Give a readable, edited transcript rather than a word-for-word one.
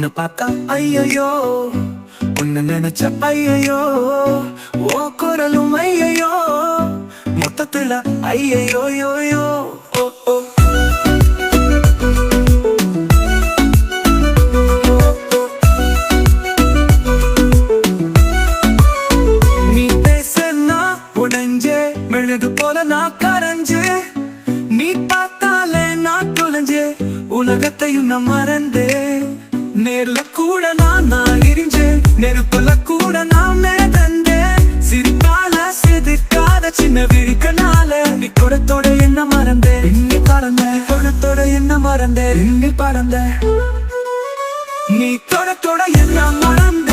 உன்னை பார்த்தா ஐயையோ, உன்னை நினைச்ச ஐயையோ, ஓ குரலும் ஐயையோ, மொத்தத்துல ஐயையோ யோ யோ. ஓ ஓ நீ பேசுனா உடஞ்சே மெழுகு போல நான் கரைஞ்சே, நீ பார்த்தாலே நான் தொலைஞ்சே உலகத்தையும் நான் மறந்தே. நேர்ல கூட நான் எரிஞ்சேன், நெருப்புல கூட நான் மிதந்தேன். சிரிப்பால செதுக்காத சின்ன விழிக்கனால நீ கூடத்தோட என்ன மறந்தே. இன்னி பறந்த கூடத்தோட என்ன மறந்தே, இன்னி பறந்த நீ கூடத்தோட என்ன மறந்த.